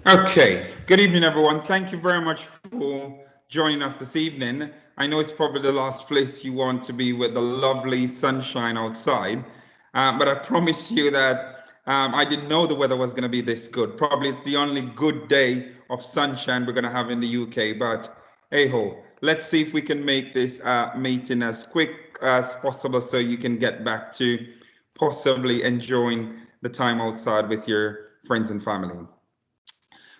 Okay, good evening, everyone. Thank you very much for joining us this evening. I know it's probably the last place you want to be with the lovely sunshine outside, but I promise you that I didn't know the weather was going to be this good. Probably it's the only good day of sunshine we're going to have in the UK, but hey ho, let's see if we can make this meeting as quick as possible so you can get back to possibly enjoying the time outside with your friends and family.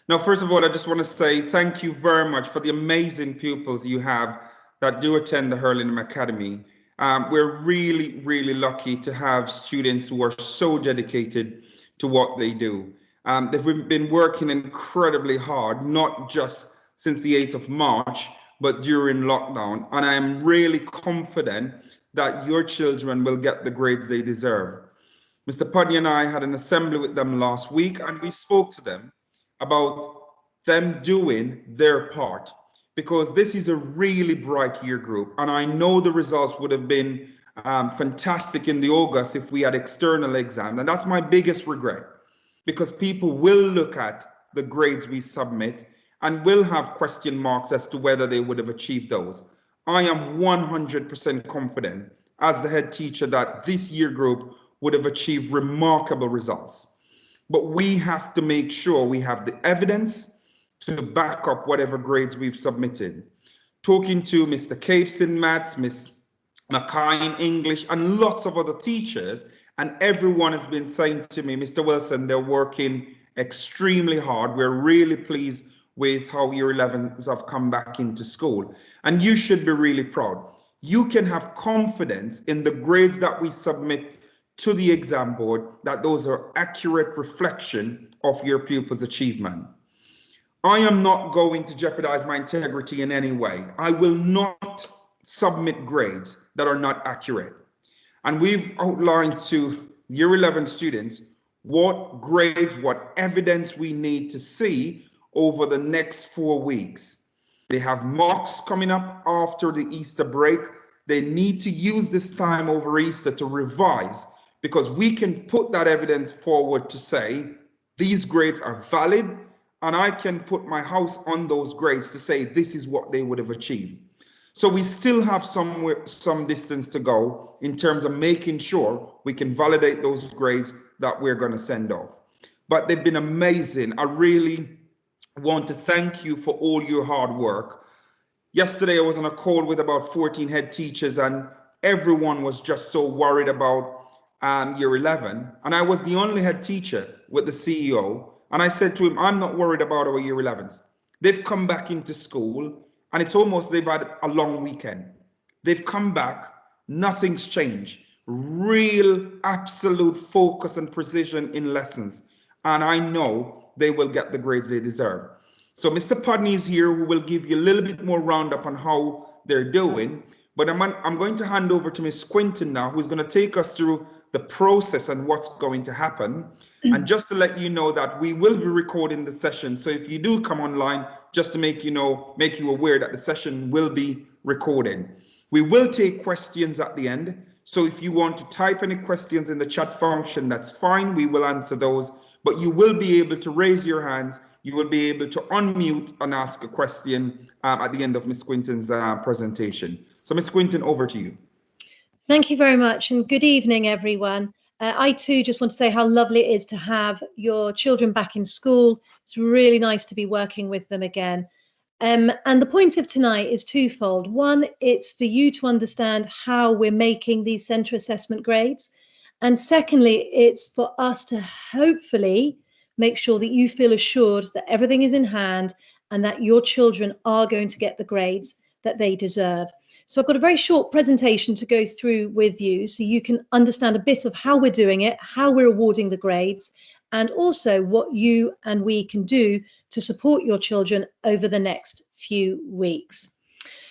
Now, first of all, I just want to say thank you very much for the amazing pupils you have that do attend the Hurlingham Academy. We're really, really lucky to have students who are so dedicated to what they do. They've been working incredibly hard, not just since the 8th of March, but during lockdown. And I am really confident that your children will get the grades they deserve. Mr. Pudney and I had an assembly with them last week, and we spoke to them about them doing their part because this is a really bright year group. And I know the results would have been fantastic in the August if we had external exams. And that's my biggest regret because people will look at the grades we submit and will have question marks as to whether they would have achieved those. I am 100% confident as the head teacher that this year group would have achieved remarkable results. But we have to make sure we have the evidence to back up whatever grades we've submitted. Talking to Mr. Capes in maths, Miss Mackay in English, and lots of other teachers, and everyone has been saying to me, Mr. Wilson, they're working extremely hard. We're really pleased with how year 11s have come back into school. And you should be really proud. You can have confidence in the grades that we submit to the exam board that those are accurate reflection of your pupils' achievement. I am not going to jeopardize my integrity in any way. I will not submit grades that are not accurate. And we've outlined to year 11 students what grades, what evidence we need to see over the next 4 weeks. They have mocks coming up after the Easter break. They need to use this time over Easter to revise because we can put that evidence forward to say these grades are valid, and I can put my house on those grades to say this is what they would have achieved. So we still have some distance to go in terms of making sure we can validate those grades that we're going to send off. But they've been amazing. I really want to thank you for all your hard work. Yesterday, I was on a call with about 14 head teachers, and everyone was just so worried about year 11. And I was the only head teacher with the CEO. And I said to him, I'm not worried about our year 11s. They've come back into school, and it's almost they've had a long weekend. They've come back, nothing's changed. Real, absolute focus and precision in lessons. And I know they will get the grades they deserve. So Mr. Pudney is here who will give you a little bit more roundup on how they're doing. But I'm going to hand over to Ms. Quinton now, who's going to take us through the process and what's going to happen. And just to let you know that we will be recording the session. So if you do come online, just to make you aware that the session will be recorded. We will take questions at the end. So if you want to type any questions in the chat function, that's fine. We will answer those. But you will be able to raise your hands. You will be able to unmute and ask a question at the end of Ms. Quinton's presentation. So Ms. Quinton, over to you. Thank you very much, and good evening, everyone. I too just want to say how lovely it is to have your children back in school. It's really nice to be working with them again. And the point of tonight is twofold. One, it's for you to understand how we're making these centre assessment grades. And secondly, it's for us to hopefully make sure that you feel assured that everything is in hand and that your children are going to get the grades that they deserve. So I've got a very short presentation to go through with you so you can understand a bit of how we're doing it, how we're awarding the grades, and also what you and we can do to support your children over the next few weeks.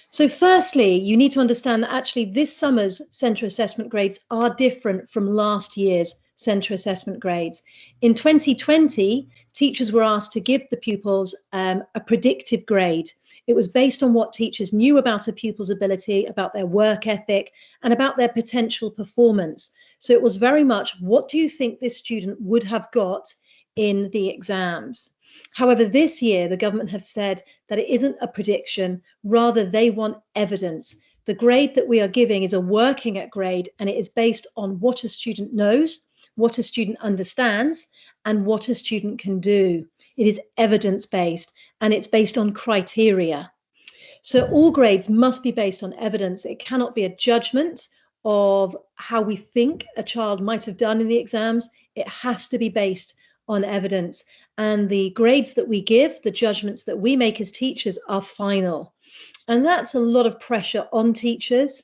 So firstly, you need to understand that actually this summer's centre assessment grades are different from last year's centre assessment grades. In 2020, teachers were asked to give the pupils a predictive grade. It was based on what teachers knew about a pupil's ability, about their work ethic, and about their potential performance. So it was very much, what do you think this student would have got in the exams? However, this year, the government have said that it isn't a prediction, rather they want evidence. The grade that we are giving is a working at grade, and it is based on what a student knows, what a student understands, and what a student can do. It is evidence-based, and it's based on criteria. So all grades must be based on evidence. It cannot be a judgment of how we think a child might have done in the exams. It has to be based on evidence. And the grades that we give, the judgments that we make as teachers, are final. And that's a lot of pressure on teachers.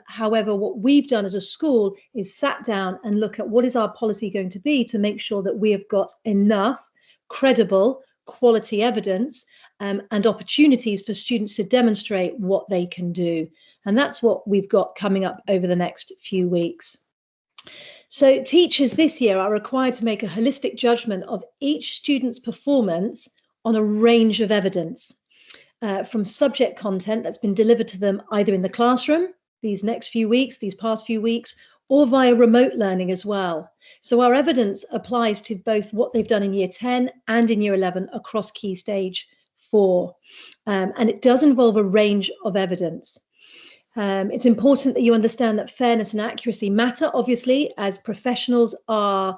However, what we've done as a school is sat down and look at what is our policy going to be to make sure that we have got enough credible, quality evidence and opportunities for students to demonstrate what they can do. And that's what we've got coming up over the next few weeks. So teachers this year are required to make a holistic judgment of each student's performance on a range of evidence. From subject content that's been delivered to them either in the classroom, these past few weeks, or via remote learning as well. So our evidence applies to both what they've done in year 10 and in year 11 across Key Stage 4. And it does involve a range of evidence. It's important that you understand that fairness and accuracy matter, obviously, as professionals, our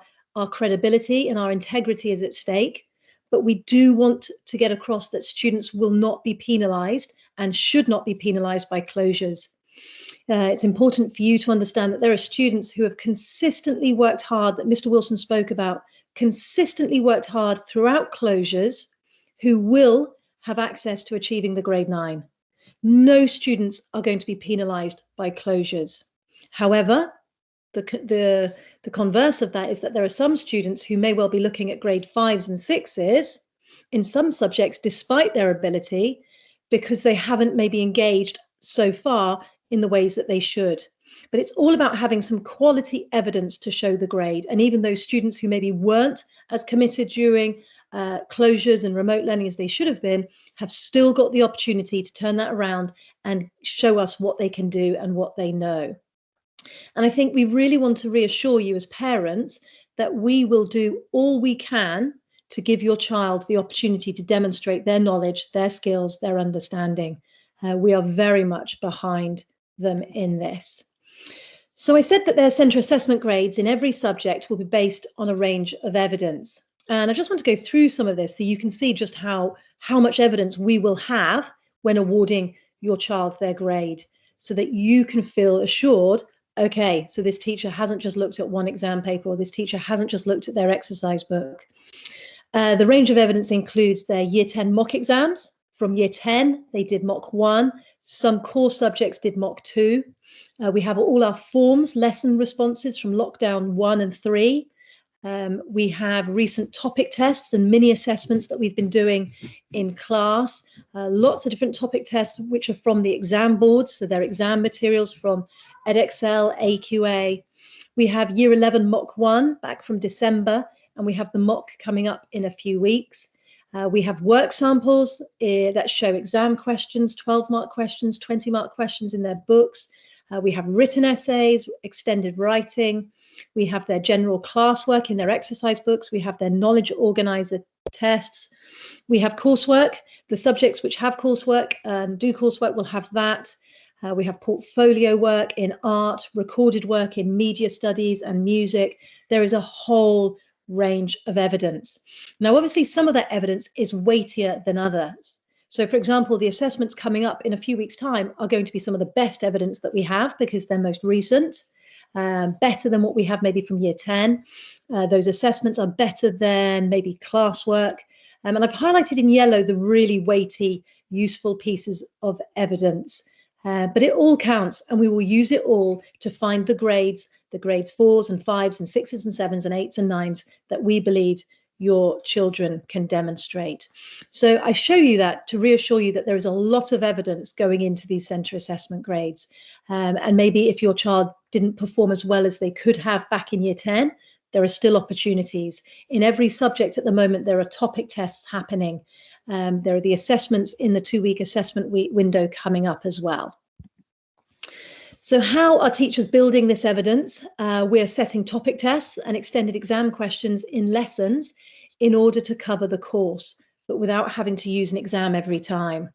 credibility and our integrity is at stake. But we do want to get across that students will not be penalised and should not be penalised by closures. It's important for you to understand that there are students who have consistently worked hard, that Mr. Wilson spoke about, consistently worked hard throughout closures, who will have access to achieving the grade 9. No students are going to be penalised by closures. However, the converse of that is that there are some students who may well be looking at grade 5s and 6s in some subjects despite their ability, because they haven't maybe engaged so far in the ways that they should. But it's all about having some quality evidence to show the grade. And even those students who maybe weren't as committed during closures and remote learning as they should have been, have still got the opportunity to turn that around and show us what they can do and what they know. And I think we really want to reassure you as parents that we will do all we can to give your child the opportunity to demonstrate their knowledge, their skills, their understanding. We are very much behind them in this. So I said that their centre assessment grades in every subject will be based on a range of evidence. And I just want to go through some of this so you can see just how much evidence we will have when awarding your child their grade, so that you can feel assured, okay, so this teacher hasn't just looked at one exam paper, or this teacher hasn't just looked at their exercise book. The range of evidence includes their year 10 mock exams. From year 10, they did mock 1. Some core subjects did mock 2. We have all our forms, lesson responses from lockdown 1 and 3. We have recent topic tests and mini assessments that we've been doing in class. Lots of different topic tests which are from the exam boards, so they're exam materials from Edexcel, AQA. We have year 11 mock 1 back from December, and we have the mock coming up in a few weeks. We have work samples that show exam questions, 12-mark questions, 20-mark questions in their books. We have written essays, extended writing. We have their general classwork in their exercise books. We have their knowledge organizer tests. We have coursework. The subjects which have coursework and do coursework will have that. We have portfolio work in art, recorded work in media studies and music. There is a whole range of evidence. Now, obviously, some of that evidence is weightier than others. So, for example, the assessments coming up in a few weeks' time are going to be some of the best evidence that we have because they're most recent, better than what we have maybe from year 10. Those assessments are better than maybe classwork. And I've highlighted in yellow the really weighty, useful pieces of evidence. But it all counts, and we will use it all to find the grades 4s and 5s and 6s and 7s and 8s and 9s that we believe your children can demonstrate. So I show you that to reassure you that there is a lot of evidence going into these centre assessment grades. And maybe if your child didn't perform as well as they could have back in year 10, there are still opportunities. In every subject at the moment, there are topic tests happening. There are the assessments in the 2-week assessment window coming up as well. So how are teachers building this evidence? We're setting topic tests and extended exam questions in lessons in order to cover the course, but without having to use an exam every time.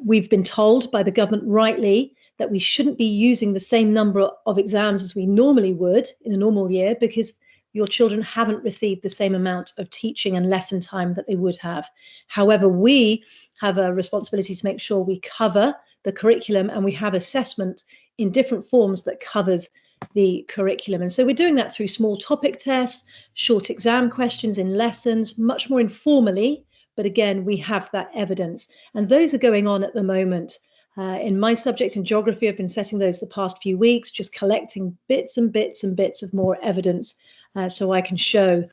We've been told by the government rightly that we shouldn't be using the same number of exams as we normally would in a normal year, because your children haven't received the same amount of teaching and lesson time that they would have. However, we have a responsibility to make sure we cover the curriculum, and we have assessment in different forms that covers the curriculum. And so we're doing that through small topic tests, short exam questions in lessons, much more informally. But again, we have that evidence, and those are going on at the moment. In my subject in geography, I've been setting those the past few weeks, just collecting bits and bits and bits of more evidence so I can show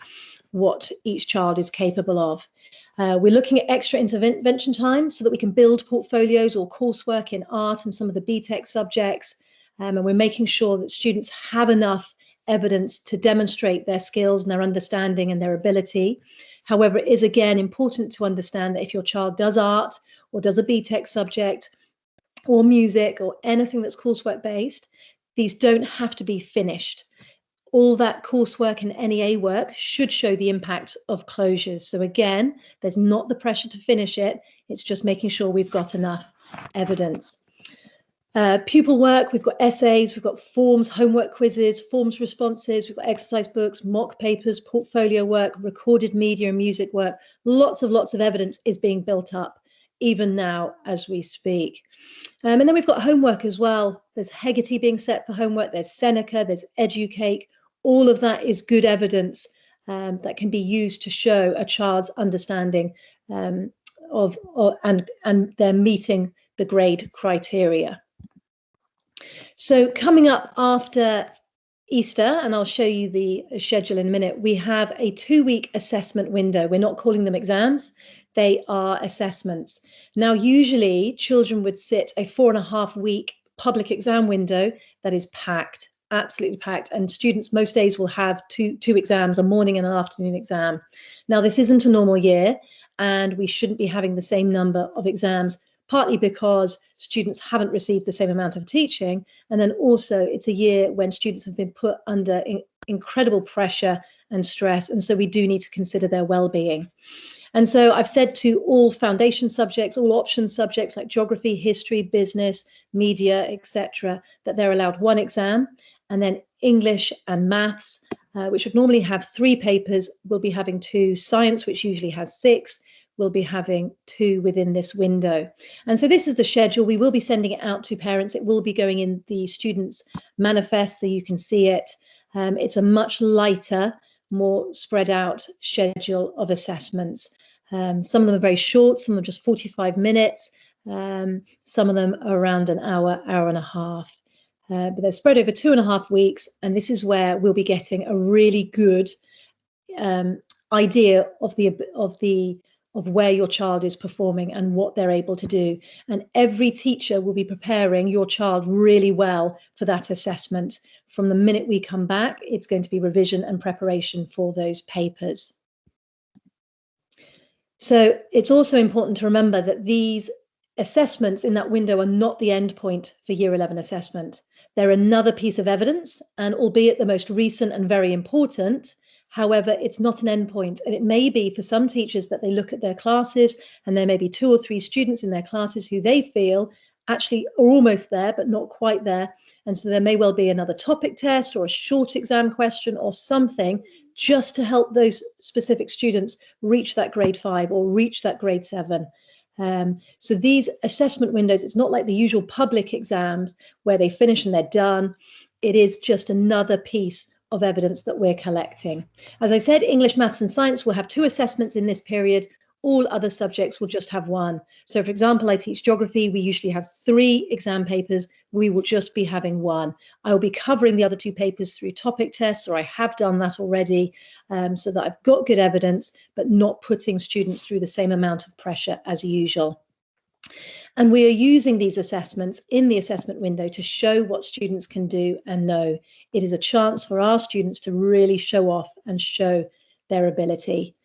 what each child is capable of. We're looking at extra intervention time so that we can build portfolios or coursework in art and some of the BTEC subjects. And we're making sure that students have enough evidence to demonstrate their skills and their understanding and their ability. However, it is again important to understand that if your child does art or does a BTEC subject or music or anything that's coursework based, these don't have to be finished. All that coursework and NEA work should show the impact of closures. So again, there's not the pressure to finish it. It's just making sure we've got enough evidence. Pupil work, we've got essays, we've got forms, homework quizzes, forms responses, we've got exercise books, mock papers, portfolio work, recorded media and music work. Lots of evidence is being built up even now as we speak. And then we've got homework as well. There's Hegarty being set for homework, there's Seneca, there's Educake. All of that is good evidence that can be used to show a child's understanding and they're meeting the grade criteria. So coming up after Easter, and I'll show you the schedule in a minute, we have a 2-week assessment window. We're not calling them exams, they are assessments. Now, usually children would sit a 4.5-week public exam window that is packed, absolutely packed, and students most days will have two exams, a morning and an afternoon exam. Now, this isn't a normal year, and we shouldn't be having the same number of exams, partly because students haven't received the same amount of teaching, and then also it's a year when students have been put under incredible pressure and stress, and so we do need to consider their well-being. And so I've said to all foundation subjects, all option subjects like geography, history, business, media, etc., that they're allowed 1 exam, and then English and maths, which would normally have 3 papers, will be having 2. Science, which usually has 6, will be having 2 within this window. And so this is the schedule. We will be sending it out to parents. It will be going in the students' manifest so you can see it. It's a much lighter, more spread out schedule of assessments. Some of them are very short, some of them are just 45 minutes. Some of them are around an hour, hour and a half. But they're spread over 2.5 weeks. And this is where we'll be getting a really good idea of where your child is performing and what they're able to do. And every teacher will be preparing your child really well for that assessment. From the minute we come back, it's going to be revision and preparation for those papers. So it's also important to remember that these assessments in that window are not the end point for Year 11 assessment. They're another piece of evidence, and albeit the most recent and very important, however, it's not an endpoint. And it may be for some teachers that they look at their classes and there may be 2 or 3 students in their classes who they feel actually are almost there, but not quite there. And so there may well be another topic test or a short exam question or something just to help those specific students reach that grade 5 or reach that grade 7. So these assessment windows, it's not like the usual public exams where they finish and they're done. It is just another piece of evidence that we're collecting. As I said, English, maths and science will have 2 assessments in this period. All other subjects will just have 1. So for example, I teach geography. We usually have 3 exam papers. We will just be having 1. I will be covering the other 2 papers through topic tests, or I have done that already, so that I've got good evidence, but not putting students through the same amount of pressure as usual. And we are using these assessments in the assessment window to show what students can do and know. It is a chance for our students to really show off and show their ability.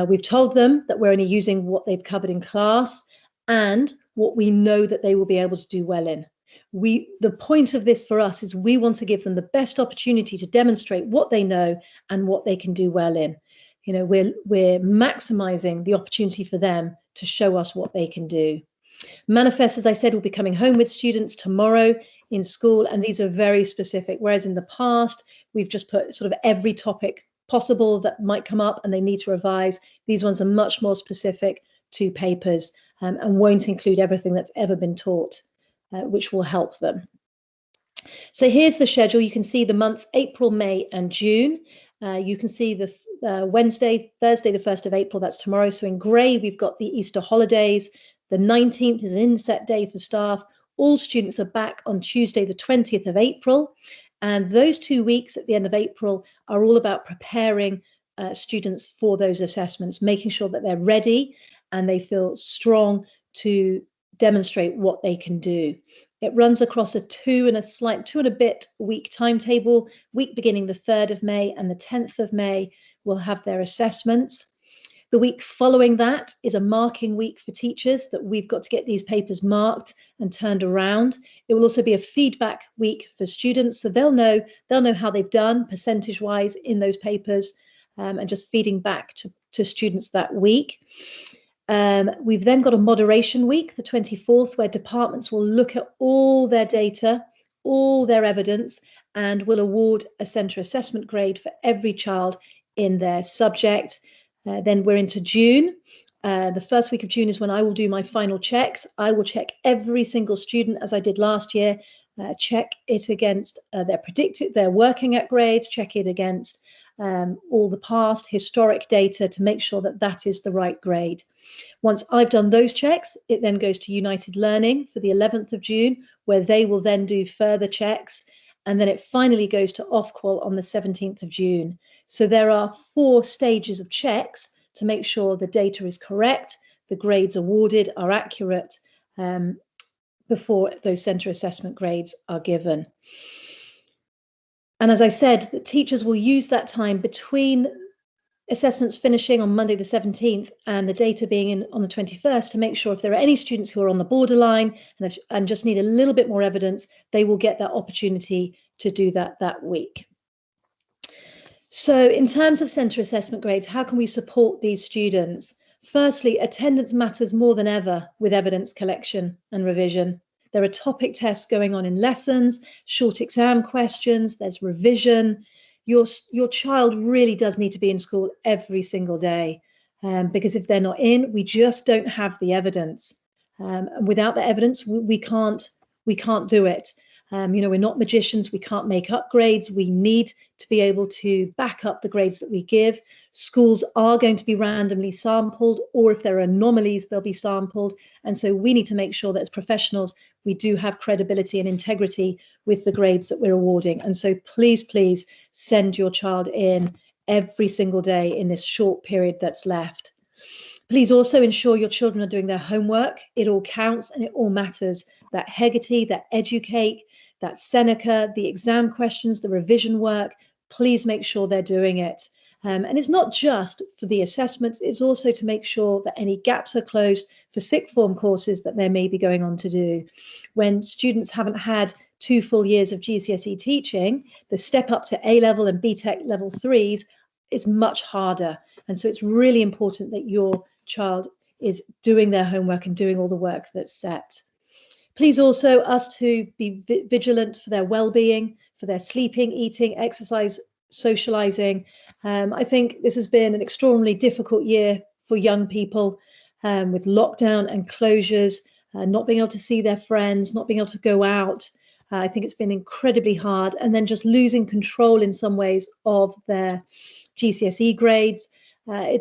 We've told them that we're only using what they've covered in class and what we know that they will be able to do well in. The point of this for us is we want to give them the best opportunity to demonstrate what they know and what they can do well in. You know, we're maximizing the opportunity for them to show us what they can do. Manifest, as I said, will be coming home with students tomorrow in school, and these are very specific, whereas in the past we've just put sort of every topic possible that might come up and they need to revise. These ones are much more specific to papers, and won't include everything that's ever been taught, which will help them. So here's the schedule. You can see the months April, May, and June. You can see the Thursday, the 1st of April, that's tomorrow. So in grey, we've got the Easter holidays. The 19th is an inset day for staff. All students are back on Tuesday, the 20th of April. And those 2 weeks at the end of April are all about preparing students for those assessments, making sure that they're ready and they feel strong to demonstrate what they can do. It runs across a 2 and a bit week timetable. Week beginning the 3rd of May and the 10th of May will have their assessments. The week following that is a marking week for teachers, that we've got to get these papers marked and turned around. It will also be a feedback week for students, so they'll know how they've done percentage-wise in those papers, and just feeding back to students that week. We've then got a moderation week, the 24th, where departments will look at all their data, all their evidence, and will award a centre assessment grade for every child in their subject. Then we're into June. The first week of June is when I will do my final checks. I will check every single student, as I did last year, check it against their working at grades, check it against all the past historic data to make sure that that is the right grade. Once I've done those checks, it then goes to United Learning for the 11th of June, where they will then do further checks. And then it finally goes to Ofqual on the 17th of June. So there are 4 stages of checks to make sure the data is correct, the grades awarded are accurate, before those centre assessment grades are given. And as I said, the teachers will use that time between assessments finishing on Monday the 17th and the data being in on the 21st to make sure if there are any students who are on the borderline and just need a little bit more evidence, they will get that opportunity to do that week. So in terms of centre assessment grades, how can we support these students? Firstly, attendance matters more than ever with evidence collection and revision. There are topic tests going on in lessons, short exam questions, there's revision. Your child really does need to be in school every single day, because if they're not in, we just don't have the evidence. Without the evidence, we can't do it. We're not magicians. We can't make up grades. We need to be able to back up the grades that we give. Schools are going to be randomly sampled, or if there are anomalies, they'll be sampled. And so we need to make sure that as professionals, we do have credibility and integrity with the grades that we're awarding. And so please, please send your child in every single day in this short period that's left. Please also ensure your children are doing their homework. It all counts and it all matters. That Hegarty, that Educate, that Seneca, the exam questions, the revision work, please make sure they're doing it. And it's not just for the assessments, it's also to make sure that any gaps are closed for sixth form courses that they may be going on to do. When students haven't had 2 full years of GCSE teaching, the step up to A-level and BTEC level 3s is much harder. And so it's really important that your child is doing their homework and doing all the work that's set. Please also us to be vigilant for their well-being, for their sleeping, eating, exercise, socializing. I think this has been an extraordinarily difficult year for young people, with lockdown and closures, not being able to see their friends, not being able to go out. I think it's been incredibly hard, and then just losing control in some ways of their GCSE grades. I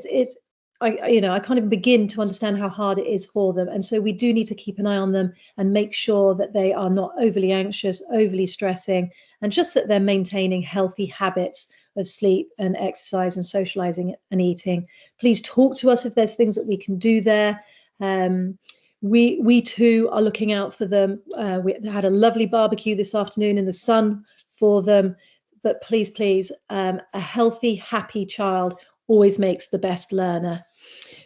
can't even begin to understand how hard it is for them. And so we do need to keep an eye on them and make sure that they are not overly anxious, overly stressing, and just that they're maintaining healthy habits of sleep and exercise and socializing and eating. Please talk to us if there's things that we can do there. We too are looking out for them. We had a lovely barbecue this afternoon in the sun for them. But please, please, a healthy, happy child always makes the best learner.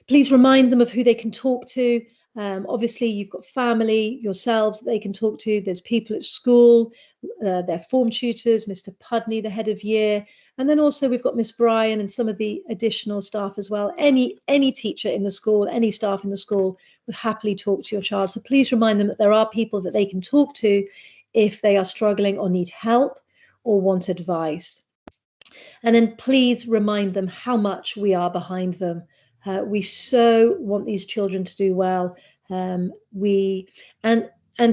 Please remind them of who they can talk to. Obviously, you've got family, yourselves that they can talk to. There's people at school, their form tutors, Mr. Pudney, the head of year. And then also we've got Miss Bryan and some of the additional staff as well. Any teacher in the school, any staff in the school would happily talk to your child. So please remind them that there are people that they can talk to if they are struggling or need help or want advice. And then please remind them how much we are behind them. We so want these children to do well. And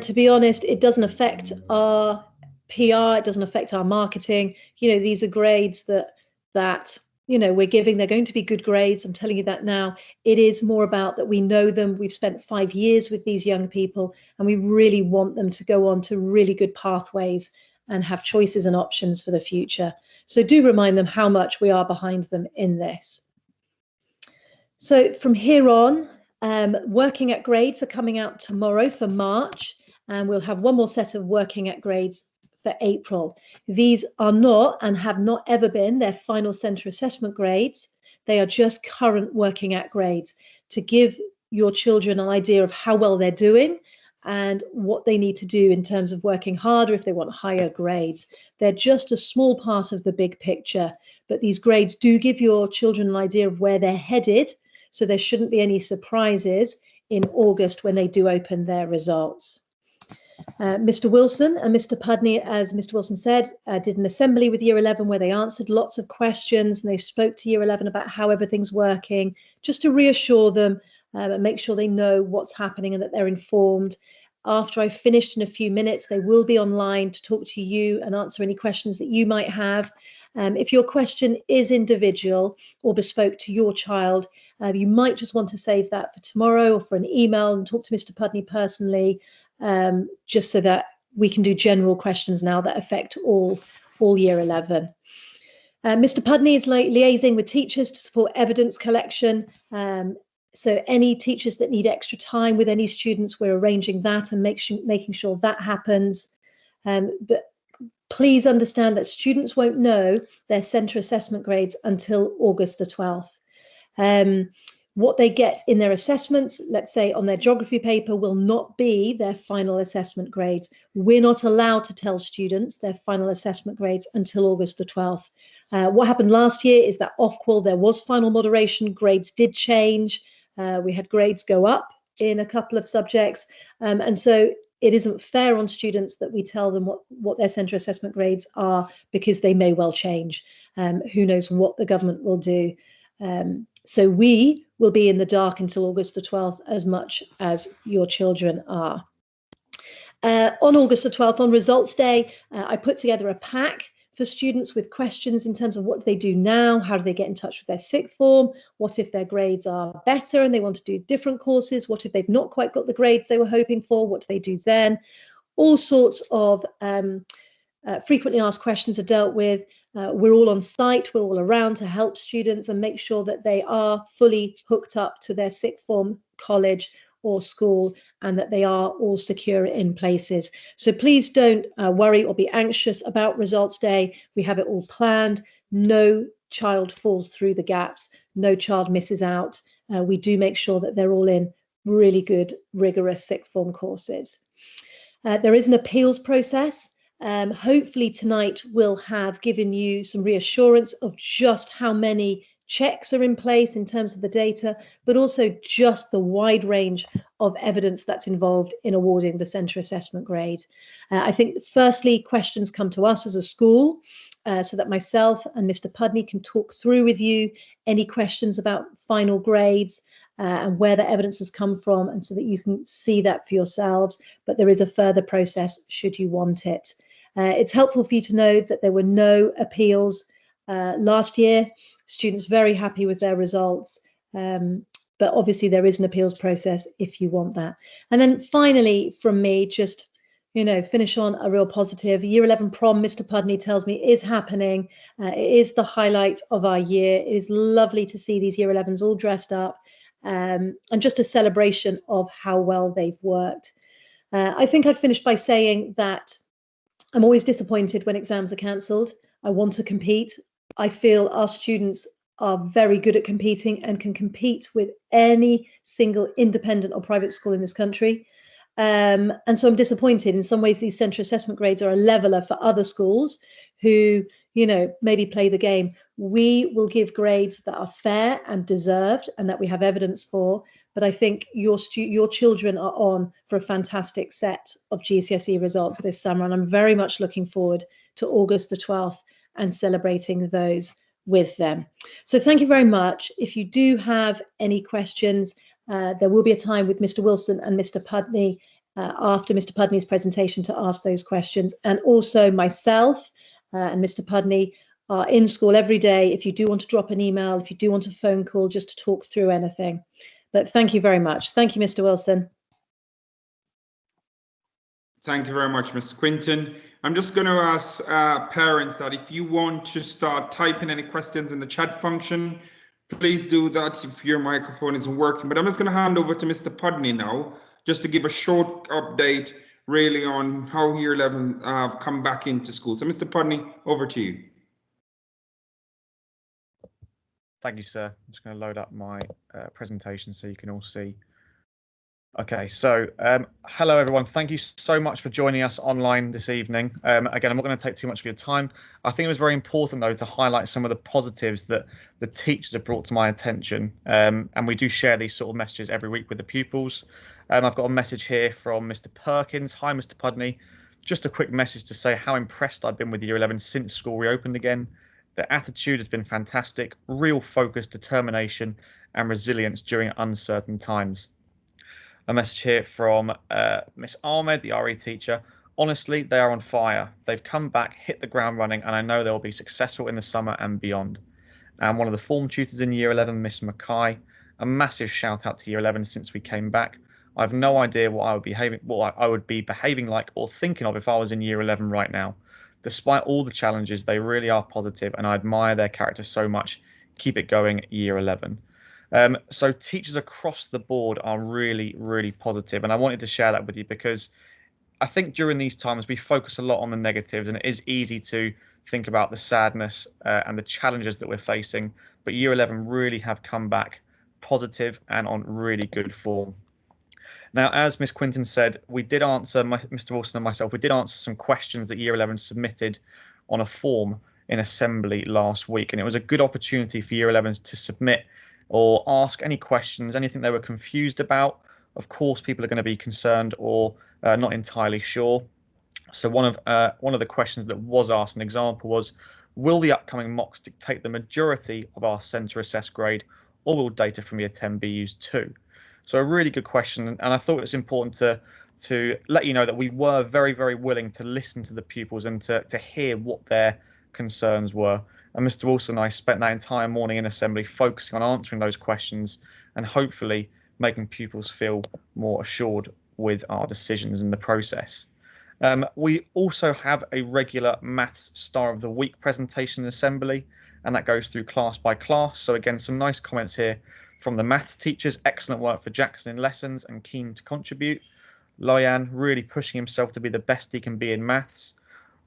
to be honest, it doesn't affect our PR. It doesn't affect our marketing. These are grades that we're giving. They're going to be good grades. I'm telling you that now. It is more about that we know them. We've spent 5 years with these young people, and we really want them to go on to really good pathways and have choices and options for the future. So do remind them how much we are behind them in this. So from here on, working at grades are coming out tomorrow for March, and we'll have one more set of working at grades for April. These are not and have not ever been their final centre assessment grades. They are just current working at grades to give your children an idea of how well they're doing and what they need to do in terms of working harder if they want higher grades. They're just a small part of the big picture, but these grades do give your children an idea of where they're headed, so there shouldn't be any surprises in August when they do open their results. Mr. Wilson and Mr. Pudney, as Mr. Wilson said, did an assembly with Year 11 where they answered lots of questions and they spoke to Year 11 about how everything's working, just to reassure them and make sure they know what's happening and that they're informed. After I've finished in a few minutes, they will be online to talk to you and answer any questions that you might have. If your question is individual or bespoke to your child, you might just want to save that for tomorrow or for an email and talk to Mr. Pudney personally, just so that we can do general questions now that affect all Year 11. Mr. Pudney is liaising with teachers to support evidence collection. So any teachers that need extra time with any students, we're arranging that and making sure that happens. But please understand that students won't know their centre assessment grades until August the 12th. What they get in their assessments, let's say on their geography paper, will not be their final assessment grades. We're not allowed to tell students their final assessment grades until August the 12th. What happened last year is that off-qual there was final moderation, grades did change. We had grades go up in a couple of subjects. And so it isn't fair on students that we tell them what their centre assessment grades are, because they may well change. Who knows what the government will do. So we will be in the dark until August the 12th as much as your children are. On August the 12th, on results day, I put together a pack for students with questions in terms of what do they do now, how do they get in touch with their sixth form, what if their grades are better and they want to do different courses, what if they've not quite got the grades they were hoping for, what do they do then? All sorts of frequently asked questions are dealt with. We're all on site, we're all around to help students and make sure that they are fully hooked up to their sixth form college or school and that they are all secure in places. So please don't worry or be anxious about results day. We have it all planned. No child falls through the gaps. No child misses out. We do make sure that they're all in really good, rigorous sixth form courses. There is an appeals process. Hopefully tonight we'll have given you some reassurance of just how many checks are in place in terms of the data, but also just the wide range of evidence that's involved in awarding the centre assessment grade. I think firstly, questions come to us as a school so that myself and Mr. Pudney can talk through with you any questions about final grades and where the evidence has come from, and so that you can see that for yourselves. But there is a further process should you want it. It's helpful for you to know that there were no appeals last year. Students very happy with their results, but obviously there is an appeals process if you want that. And then finally from me, just finish on a real positive. Year 11 prom, Mr. Pudney tells me, is happening. It is the highlight of our year. It is lovely to see these Year 11s all dressed up, and just a celebration of how well they've worked. I think I'd finish by saying that I'm always disappointed when exams are cancelled. I want to compete. I feel our students are very good at competing and can compete with any single independent or private school in this country. And so I'm disappointed. In some ways, these centre assessment grades are a leveler for other schools who, maybe play the game. We will give grades that are fair and deserved and that we have evidence for. But I think your children are on for a fantastic set of GCSE results this summer. And I'm very much looking forward to August the 12th and celebrating those with them. So thank you very much. If you do have any questions, there will be a time with Mr. Wilson and Mr. Pudney after Mr. Pudney's presentation to ask those questions. And also myself and Mr. Pudney are in school every day. If you do want to drop an email, if you do want a phone call, just to talk through anything. But thank you very much. Thank you, Mr. Wilson. Thank you very much, Ms. Quinton. I'm just going to ask parents that if you want to start typing any questions in the chat function, please do that if your microphone isn't working. But I'm just going to hand over to Mr. Pudney now, just to give a short update really on how Year 11 have come back into school. So Mr. Pudney, over to you. Thank you, sir. I'm just going to load up my presentation so you can all see. Okay, so hello everyone. Thank you so much for joining us online this evening. Again, I'm not going to take too much of your time. I think it was very important though to highlight some of the positives that the teachers have brought to my attention. And we do share these sort of messages every week with the pupils. I've got a message here from Mr. Perkins. Hi, Mr. Pudney. Just a quick message to say how impressed I've been with Year 11 since school reopened again. The attitude has been fantastic, real focus, determination and resilience during uncertain times. A message here from Miss Ahmed, the RE teacher. Honestly, they are on fire. They've come back, hit the ground running, and I know they'll be successful in the summer and beyond. And one of the form tutors in Year 11, Miss Mackay. A massive shout out to Year 11 since we came back. I have no idea what I would be behaving like or thinking of if I was in Year 11 right now. Despite all the challenges, they really are positive, and I admire their character so much. Keep it going, Year 11. So teachers across the board are really, really positive, and I wanted to share that with you because I think during these times we focus a lot on the negatives, and it is easy to think about the sadness and the challenges that we're facing. But Year 11 really have come back positive and on really good form. Now, as Miss Quinton said, we did answer, Mr. Wilson and myself, we did answer some questions that Year 11 submitted on a form in Assembly last week, and it was a good opportunity for Year 11s to submit or ask any questions, anything they were confused about. Of course, people are going to be concerned or not entirely sure. So one of the questions that was asked, an example was, will the upcoming mocks dictate the majority of our centre assessed grade, or will data from Year 10 be used too? So a really good question, and I thought it was important to let you know that we were very, very willing to listen to the pupils and to hear what their concerns were. And Mr. Wilson and I spent that entire morning in Assembly focusing on answering those questions and hopefully making pupils feel more assured with our decisions in the process. We also have a regular Maths Star of the Week presentation in Assembly, and that goes through class by class. So again, some nice comments here from the maths teachers. Excellent work for Jackson in lessons and keen to contribute. Loyan really pushing himself to be the best he can be in maths.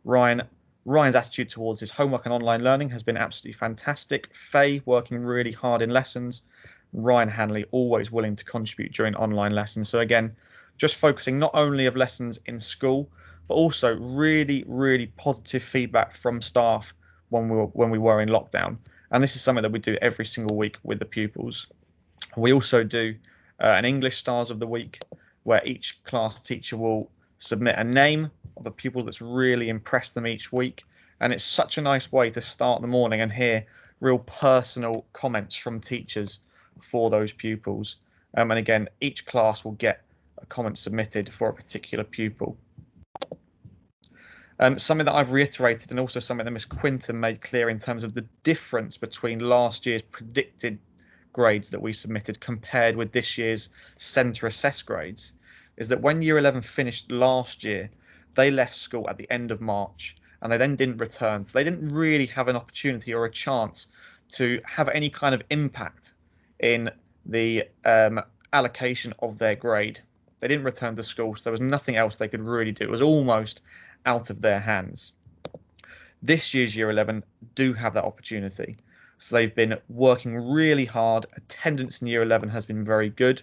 Ryan's attitude towards his homework and online learning has been absolutely fantastic. Faye working really hard in lessons. Ryan Hanley always willing to contribute during online lessons. So again, just focusing not only of lessons in school, but also really, really positive feedback from staff when we were in lockdown. And this is something that we do every single week with the pupils. We also do an English Stars of the Week, where each class teacher will submit a name of a pupil that's really impressed them each week. And it's such a nice way to start the morning and hear real personal comments from teachers for those pupils. And again, each class will get a comment submitted for a particular pupil. Something that I've reiterated, and also something that Ms. Quinton made clear in terms of the difference between last year's predicted grades that we submitted compared with this year's centre assessed grades, is that when Year 11 finished last year, they left school at the end of March and they then didn't return. So they didn't really have an opportunity or a chance to have any kind of impact in the allocation of their grade. They didn't return to school, so there was nothing else they could really do. It was almost out of their hands. This year's Year 11 do have that opportunity. So they've been working really hard. Attendance in year 11 has been very good,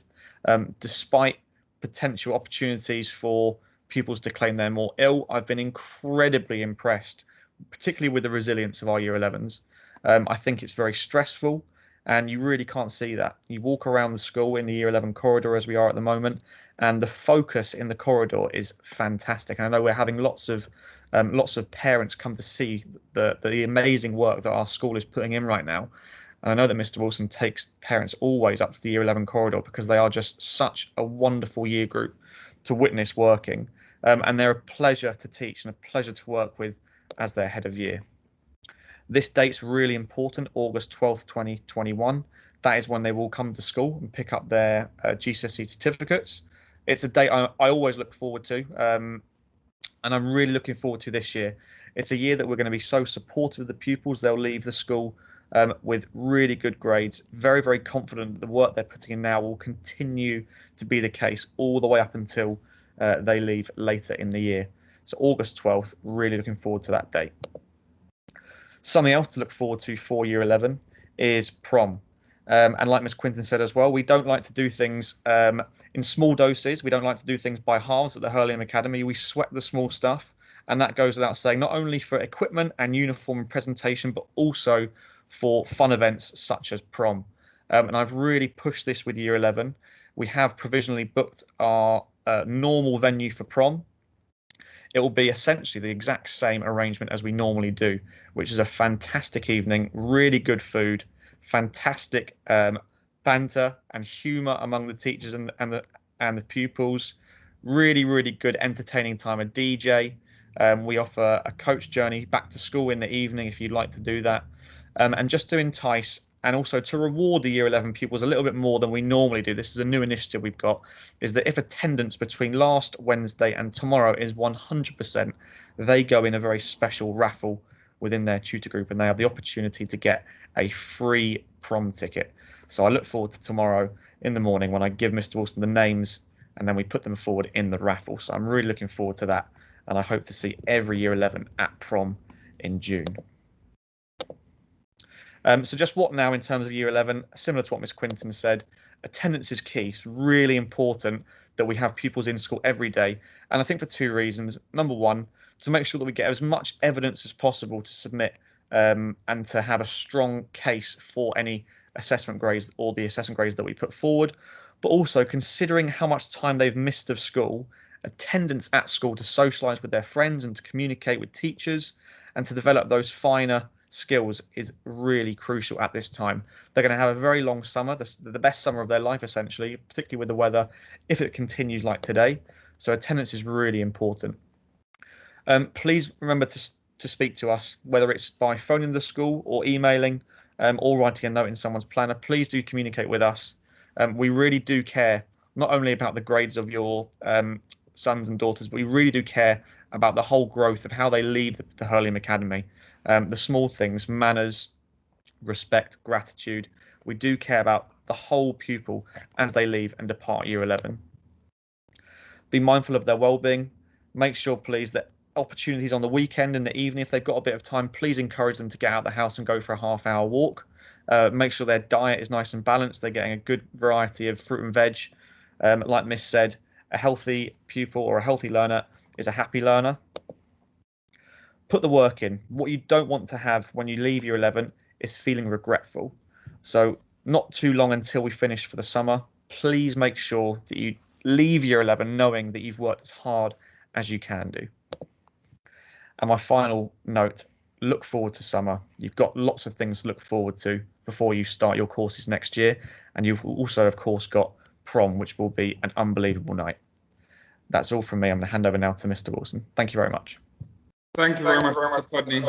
despite potential opportunities for pupils to claim they're more ill. I've been incredibly impressed, particularly with the resilience of our year 11s. I think it's very stressful, and you really can't see that. You walk around the school in the year 11 corridor as we are at the moment, and the focus in the corridor is fantastic. And I know we're having lots of parents come to see the amazing work that our school is putting in right now. And I know that Mr. Wilson takes parents always up to the year 11 corridor because they are just such a wonderful year group to witness working. And they're a pleasure to teach and a pleasure to work with as their head of year. This date's really important, August 12th, 2021. That is when they will come to school and pick up their GCSE certificates. It's a date I always look forward to, and I'm really looking forward to this year. It's a year that we're going to be so supportive of the pupils. They'll leave the school with really good grades. Very, very confident that the work they're putting in now will continue to be the case all the way up until they leave later in the year. So August 12th, really looking forward to that date. Something else to look forward to for year 11 is prom. And like Miss Quinton said as well, we don't like to do things in small doses. We don't like to do things by halves at the Hurlingham Academy. We sweat the small stuff, and that goes without saying, not only for equipment and uniform and presentation, but also for fun events such as prom. And I've really pushed this with year 11. We have provisionally booked our normal venue for prom. It will be essentially the exact same arrangement as we normally do, which is a fantastic evening, really good food, fantastic banter and humour among the teachers and the pupils. Really, really good, entertaining time. A DJ. We offer a coach journey back to school in the evening if you'd like to do that, and just to entice and also to reward the year 11 pupils a little bit more than we normally do. This is a new initiative we've got, is that if attendance between last Wednesday and tomorrow is 100%, they go in a very special raffle within their tutor group, and they have the opportunity to get a free prom ticket. So I look forward to tomorrow in the morning when I give Mr. Wilson the names and then we put them forward in the raffle. So I'm really looking forward to that, and I hope to see every year 11 at prom in June. So just what now in terms of year 11, similar to what Miss Quinton said, attendance is key. It's really important that we have pupils in school every day. And I think for two reasons. Number one, to make sure that we get as much evidence as possible to submit and to have a strong case for any assessment grades or the assessment grades that we put forward. But also considering how much time they've missed of school, attendance at school to socialise with their friends and to communicate with teachers and to develop those finer skills is really crucial at this time. They're going to have a very long summer, the best summer of their life, essentially, particularly with the weather, if it continues like today. So attendance is really important. Please remember to speak to us, whether it's by phoning the school or emailing or writing a note in someone's planner. Please do communicate with us. We really do care, not only about the grades of your sons and daughters, but we really do care about the whole growth of how they leave the Hurlingham Academy. The small things, manners, respect, gratitude. We do care about the whole pupil as they leave and depart year 11. Be mindful of their well-being. Make sure, please, that opportunities on the weekend, in the evening, if they've got a bit of time, please encourage them to get out of the house and go for a half-hour walk. Make sure their diet is nice and balanced. They're getting a good variety of fruit and veg. Like Miss said, a healthy pupil or a healthy learner is a happy learner. Put the work in. What you don't want to have when you leave year 11 is feeling regretful. So not too long until we finish for the summer. Please make sure that you leave year 11 knowing that you've worked as hard as you can do. And my final note, look forward to summer. You've got lots of things to look forward to before you start your courses next year. And you've also, of course, got prom, which will be an unbelievable night. That's all from me. I'm going to hand over now to Mr. Wilson. Thank you very much. Thank you very much, Mr. Pudney.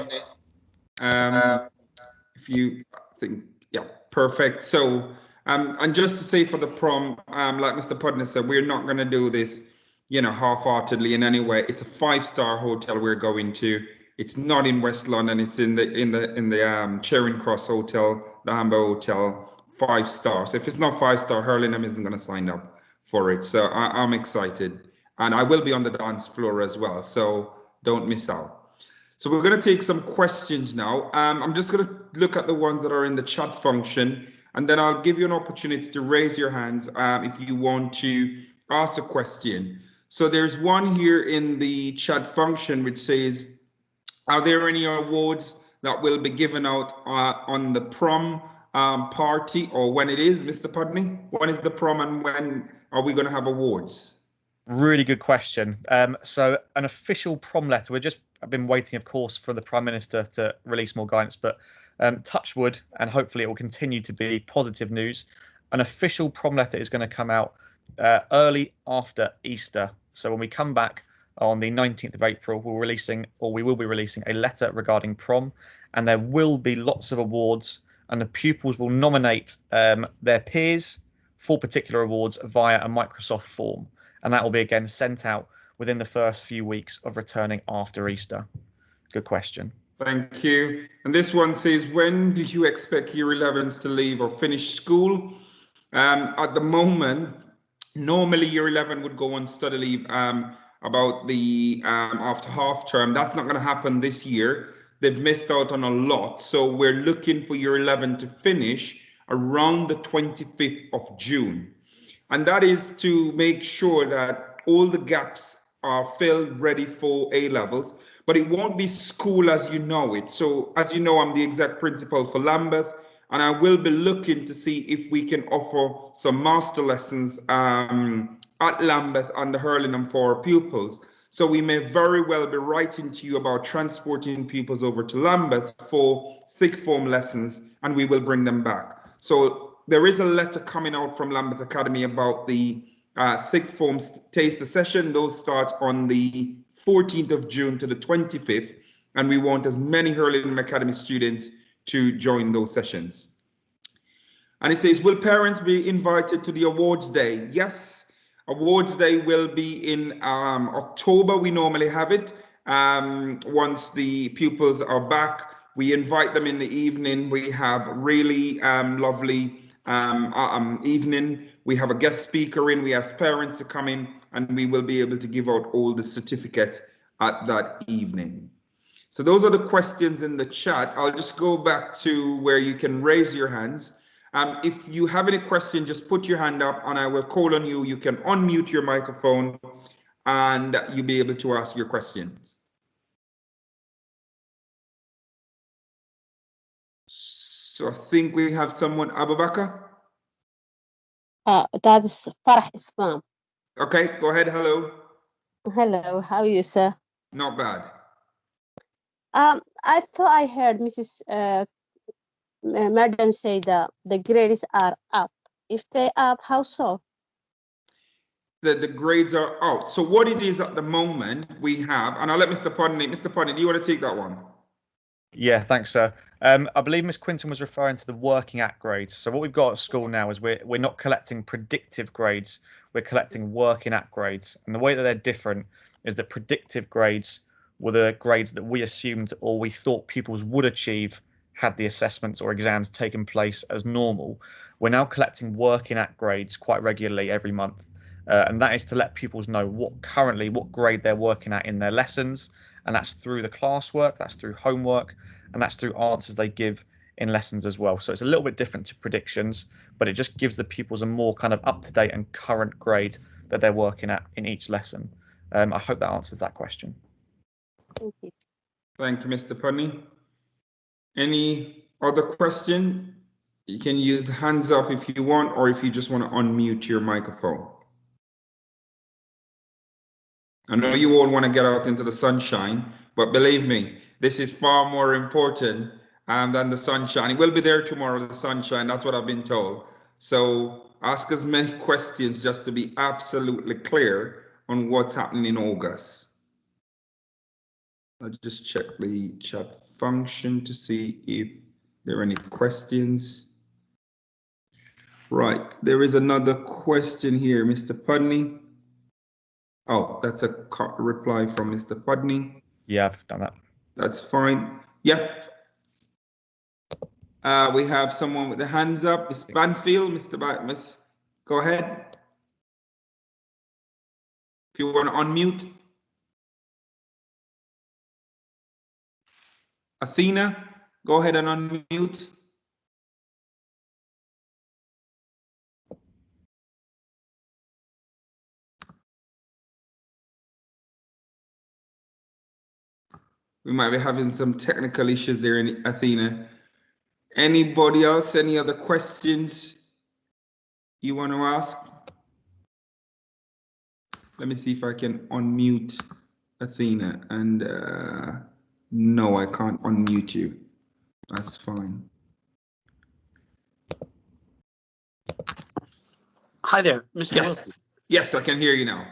If you think, yeah, perfect. So, and just to say for the prom, like Mr. Pudney said, we're not going to do this, half-heartedly in any way. It's a 5-star hotel we're going to. It's not in West London. It's in the Charing Cross Hotel, the Amber Hotel, 5 stars. If it's not 5-star, Hurlingham isn't going to sign up for it. So I'm excited, and I will be on the dance floor as well. So don't miss out. So we're going to take some questions now. I'm just going to look at the ones that are in the chat function, and then I'll give you an opportunity to raise your hands if you want to ask a question. So there's one here in the chat function which says, are there any awards that will be given out on the prom party, or when it is, Mr. Pudney? When is the prom and when are we going to have awards? Really good question. So an official prom letter, I've been waiting, of course, for the Prime Minister to release more guidance, but touch wood, and hopefully it will continue to be positive news. An official prom letter is going to come out early after Easter. So when we come back on the 19th of April, we will be releasing a letter regarding prom, and there will be lots of awards, and the pupils will nominate their peers for particular awards via a Microsoft form. And that will be again sent out within the first few weeks of returning after Easter. Good question. Thank you. And this one says, when do you expect Year 11s to leave or finish school? At the moment, normally Year 11 would go on study leave about the after half term. That's not going to happen this year. They've missed out on a lot. So we're looking for Year 11 to finish around the 25th of June. And that is to make sure that all the gaps are filled, ready for A levels, but it won't be school as you know it. So as you know, I'm the exec principal for Lambeth, and I will be looking to see if we can offer some master lessons at Lambeth under Hurlingham for our pupils. So we may very well be writing to you about transporting pupils over to Lambeth for sixth form lessons, and we will bring them back. So there is a letter coming out from Lambeth Academy about the sixth form taster session. Those start on the 14th of June to the 25th, and we want as many Hurlingham Academy students to join those sessions. And it says, will parents be invited to the awards day? Yes, awards day will be in October. We normally have it. Once the pupils are back, we invite them in the evening. We have really lovely evening. We have a guest speaker in. We ask parents to come in, and we will be able to give out all the certificates at that evening. So those are the questions in the chat. I'll just go back to where you can raise your hands. If you have any question, just put your hand up and I will call on you. You can unmute your microphone and you'll be able to ask your questions. So I think we have someone, Abu Bakr. That is Farah Islam. Okay, go ahead. Hello. Hello, how are you, sir? Not bad. I thought I heard Mrs. Madam say that the grades are up. If they're up, how so? The grades are out. So what it is at the moment we have, and I'll let Mr. Pudney, do you want to take that one? Yeah, thanks, sir. I believe Miss Quinton was referring to the working at grades. So what we've got at school now is we're not collecting predictive grades, we're collecting working at grades. And the way that they're different is that predictive grades were the grades that we assumed or we thought pupils would achieve had the assessments or exams taken place as normal. We're now collecting working at grades quite regularly every month. And that is to let pupils know what grade they're working at in their lessons. And that's through the classwork, that's through homework, and that's through answers they give in lessons as well. So it's a little bit different to predictions, but it just gives the pupils a more kind of up-to-date and current grade that they're working at in each lesson. I hope that answers that question. Thank you. Thank you, Mr. Pudney. Any other question? You can use the hands up if you want, or if you just want to unmute your microphone. I know you all want to get out into the sunshine, but believe me, this is far more important than the sunshine. It will be there tomorrow, the sunshine. That's what I've been told. So ask as many questions just to be absolutely clear on what's happening in August. I'll just check the chat function to see if there are any questions. Right, there is another question here, Mr. Pudney. Oh, that's a reply from Mr. Pudney. Yeah, I've done that. That's fine. Yep. We have someone with the hands up. Miss Banfield, Mr. Batmus. Go ahead. If you want to unmute. Athena, go ahead and unmute. We might be having some technical issues there in Athena. Anybody else, any other questions you want to ask? Let me see if I can unmute Athena. And no, I can't unmute you. That's fine. Hi there, Mr. Yes. Wilson. Yes, I can hear you now.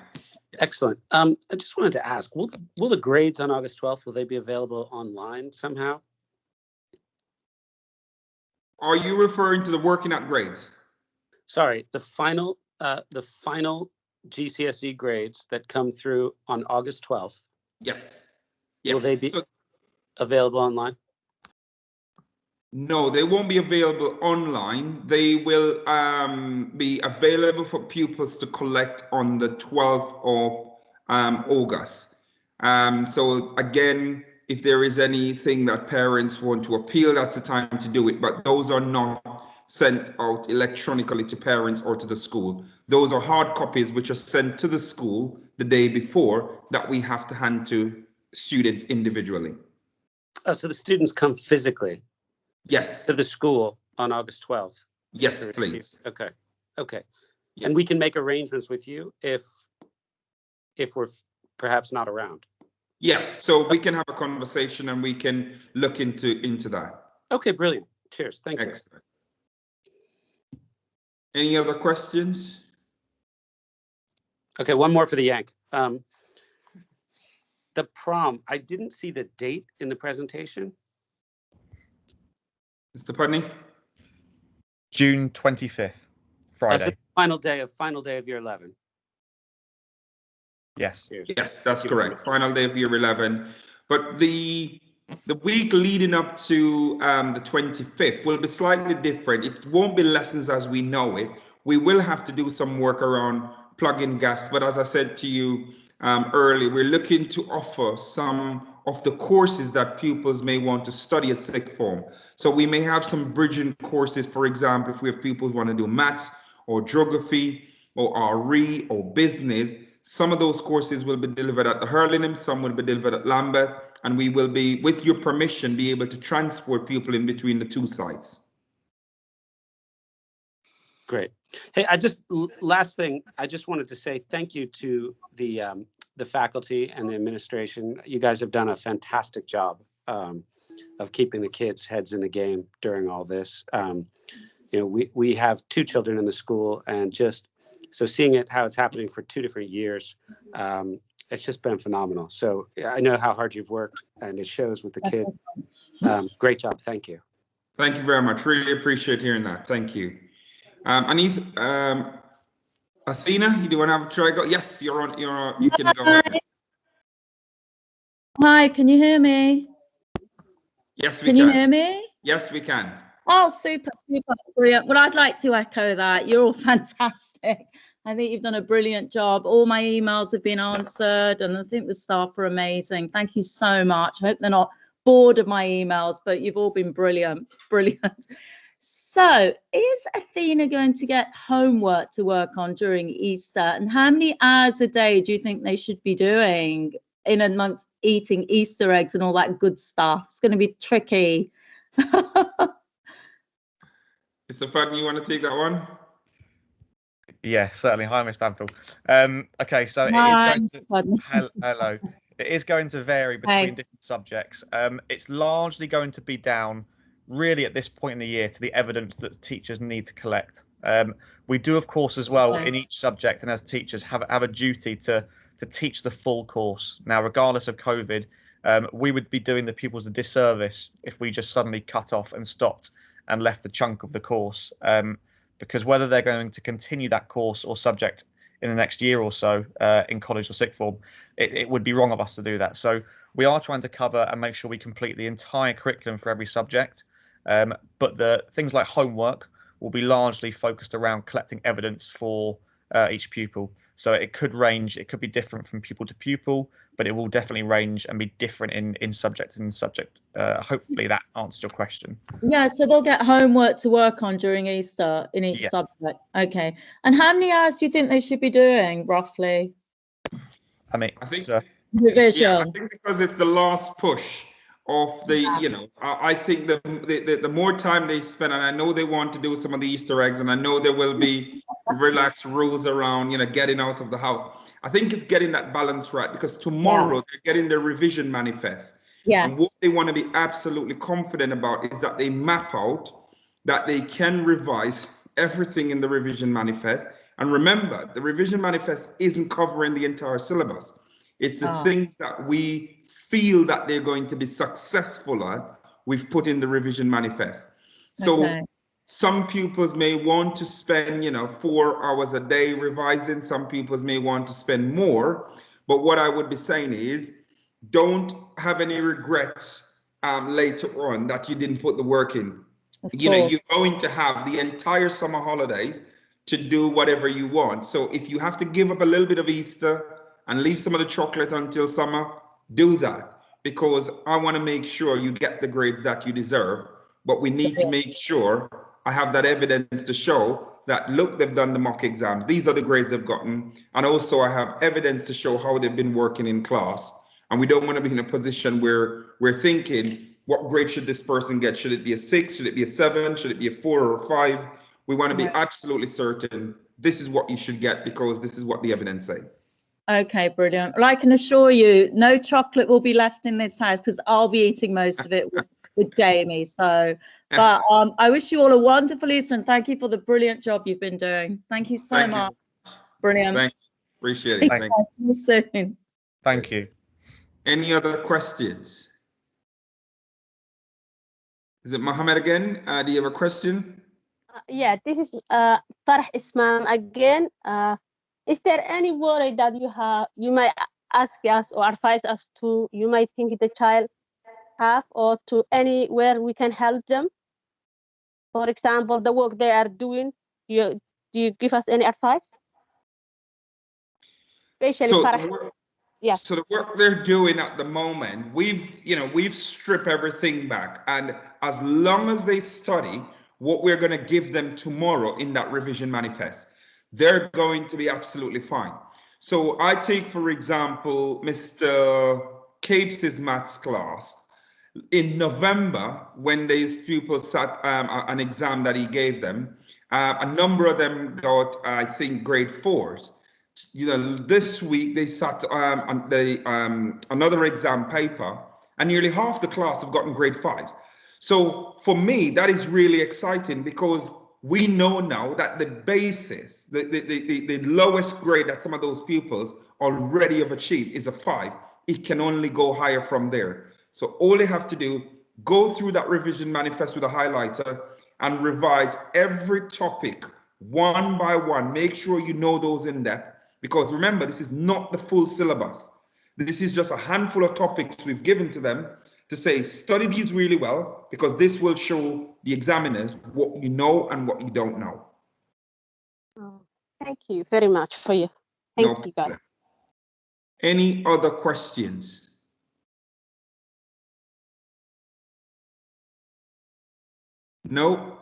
Excellent. I just wanted to ask, will the grades on August 12th, will they be available online somehow? Are you referring to the working out grades? Sorry, the final GCSE grades that come through on August 12th, Yes. will they be available online? No, they won't be available online. They will be available for pupils to collect on the 12th of August. So again, if there is anything that parents want to appeal, that's the time to do it. But those are not sent out electronically to parents or to the school. Those are hard copies which are sent to the school the day before that we have to hand to students individually. Oh, so the students come physically Yes. to the school on August 12th? Yes, please. Okay. Okay. Yeah. And we can make arrangements with you if we're perhaps not around. Yeah, so we can have a conversation and we can look into that. Okay, brilliant. Cheers. Thank you. Excellent. Any other questions? Okay, one more for the Yank. The prom, I didn't see the date in the presentation. Mr. Pudney? June 25th, Friday. So final day of year 11. Yes. Cheers. Yes, that's correct. Final day of year 11. But the week leading up to the 25th will be slightly different. It won't be lessons as we know it. We will have to do some work around plug-in gaps. But as I said to you earlier, we're looking to offer some of the courses that pupils may want to study at sixth form. So we may have some bridging courses, for example, if we have pupils who want to do maths or geography or RE or business. Some of those courses will be delivered at the Hurlingham, some will be delivered at Lambeth, and we will be, with your permission, be able to transport people in between the two sites. Great. Hey, last thing, I just wanted to say thank you to the faculty and the administration. You guys have done a fantastic job of keeping the kids' heads in the game during all this. You know, we have two children in the school, and just so seeing it how it's happening for 2 different years, it's just been phenomenal. So I know how hard you've worked, and it shows with the kids. Great job. Thank you. Thank you very much. Really appreciate hearing that. Thank you. Athena, you do want to have a try? Go? Yes, you're on. You can go ahead. Hi, can you hear me? Yes, we can. Can you hear me? Yes, we can. Oh, super, brilliant. Well, I'd like to echo that. You're all fantastic. I think you've done a brilliant job. All my emails have been answered, and I think the staff are amazing. Thank you so much. I hope they're not bored of my emails, but you've all been brilliant, brilliant. So, is Athena going to get homework to work on during Easter? And how many hours a day do you think they should be doing in amongst eating Easter eggs and all that good stuff? It's going to be tricky. Mr. Fadden, you want to take that one? Yeah, certainly. Hi, Miss Banfield. Okay, so Hi, it is going to hello. It is going to vary between different subjects. It's largely going to be down, really, at this point in the year, to the evidence that teachers need to collect. We do, of course, as well in each subject, and as teachers have a duty to teach the full course. Now, regardless of COVID, we would be doing the pupils a disservice if we just suddenly cut off and stopped and left a chunk of the course. Because whether they're going to continue that course or subject in the next year or so in college or sixth form, it would be wrong of us to do that. So we are trying to cover and make sure we complete the entire curriculum for every subject. But the things like homework will be largely focused around collecting evidence for each pupil. So it could range, it could be different from pupil to pupil, but it will definitely range and be different in subject and subject. Hopefully that answers your question. Yeah, so they'll get homework to work on during Easter in each Yeah. subject. Okay. And how many hours do you think they should be doing roughly? I mean, I think, Revision. yeah, I think because it's the last push of the, you know, I think the more time they spend, and I know they want to do some of the Easter eggs, and I know there will be relaxed rules around, you know, getting out of the house. I think it's getting that balance right, because tomorrow they're getting their revision manifest. And what Yes. they want to be absolutely confident about is that they map out that they can revise everything in the revision manifest. And remember, the revision manifest isn't covering the entire syllabus. It's the things that we feel that they're going to be successful at, we've put in the revision manifest. So some pupils may want to spend, you know, 4 hours a day revising. Some pupils may want to spend more. But what I would be saying is, don't have any regrets later on that you didn't put the work in. You know, you're going to have the entire summer holidays to do whatever you want. So if you have to give up a little bit of Easter and leave some of the chocolate until summer, do that, because I want to make sure you get the grades that you deserve. But we need to make sure I have that evidence to show that, look, they've done the mock exams. These are the grades they've gotten. And also I have evidence to show how they've been working in class. And we don't want to be in a position where we're thinking, what grade should this person get? Should it be a 6? Should it be a 7? Should it be a 4 or a 5? We want to be absolutely certain this is what you should get, because this is what the evidence says. Okay, brilliant. Well, I can assure you, no chocolate will be left in this house, because I'll be eating most of it with Jamie. So, but I wish you all a wonderful Easter, and thank you for the brilliant job you've been doing. Thank you so much. Brilliant. Thank you. Appreciate it. Thank you. Soon. Thank you. Any other questions? Is it Mohammed again? Do you have a question? Yeah, this is Farah Ismam again. Is there any worry that you might ask us or advise us to, you might think the child have, or to anywhere we can help them? For example, the work they are doing, do you give us any advice? Especially Farah. Yeah. So the work they're doing at the moment, we've stripped everything back, and as long as they study what we're going to give them tomorrow in that revision manifest, they're going to be absolutely fine. So I take, for example, Mr. Capes' maths class. In November, when these pupils sat an exam that he gave them, a number of them got, I think, grade 4s. You know, this week they sat on another exam paper, and nearly half the class have gotten grade 5s. So for me, that is really exciting, because we know now that the basis, the lowest grade that some of those pupils already have achieved is a 5. It can only go higher from there. So all they have to do, go through that revision manifest with a highlighter and revise every topic one by one. Make sure you know those in depth, because remember, this is not the full syllabus. This is just a handful of topics we've given to them to say, study these really well, because this will show the examiners what you know and what you don't know. Oh, thank you very much for you. Thank you, guys. Any other questions? No?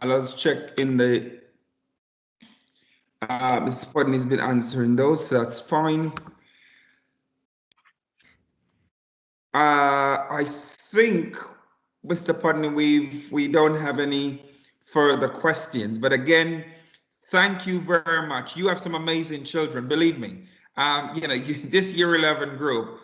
Let's check in the... Mr. Putney has been answering those, so that's fine. I think, Mr. Putney, we don't have any further questions. But again, thank you very much. You have some amazing children, believe me. You know, this year 11 group,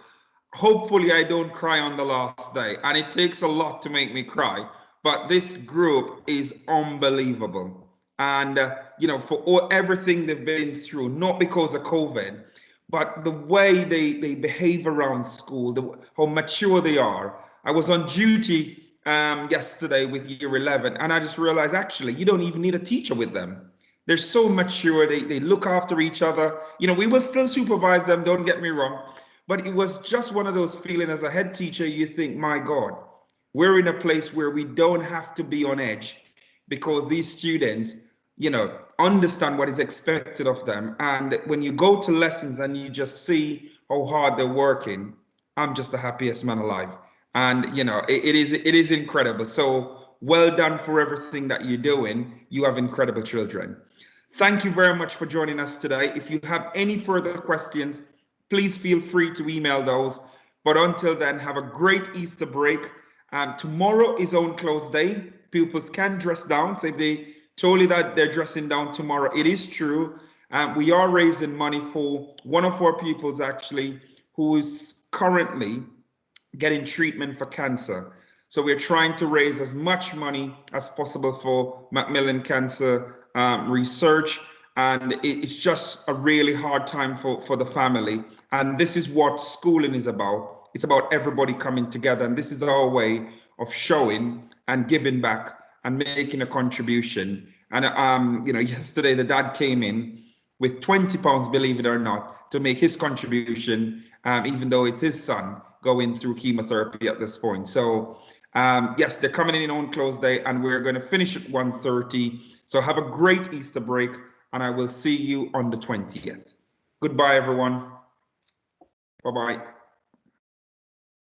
hopefully I don't cry on the last day. And it takes a lot to make me cry. But this group is unbelievable. And, you know, for everything they've been through, not because of COVID, but the way they behave around school, how mature they are. I was on duty yesterday with year 11, and I just realized, actually, you don't even need a teacher with them. They're so mature. They look after each other. You know, we will still supervise them, don't get me wrong. But it was just one of those feelings as a head teacher, you think, my God, we're in a place where we don't have to be on edge, because these students, you know, understand what is expected of them. And when you go to lessons and you just see how hard they're working, I'm just the happiest man alive. And you know, it is incredible. So well done for everything that you're doing. You have incredible children. Thank you very much for joining us today. If you have any further questions, please feel free to email those. But until then, have a great Easter break. Tomorrow is own close day. Pupils can dress down. So if they told you that they're dressing down tomorrow, it is true. We are raising money for one of our pupils actually, who is currently getting treatment for cancer. So we're trying to raise as much money as possible for Macmillan Cancer research. And it's just a really hard time for the family. And this is what schooling is about. It's about everybody coming together. And this is our way of showing and giving back and making a contribution. And you know, yesterday the dad came in with £20, believe it or not, to make his contribution, even though it's his son going through chemotherapy at this point. So yes, they're coming in on close day, and we're going to finish at 1:30. So have a great Easter break, and I will see you on the 20th. Goodbye, everyone. Bye-bye.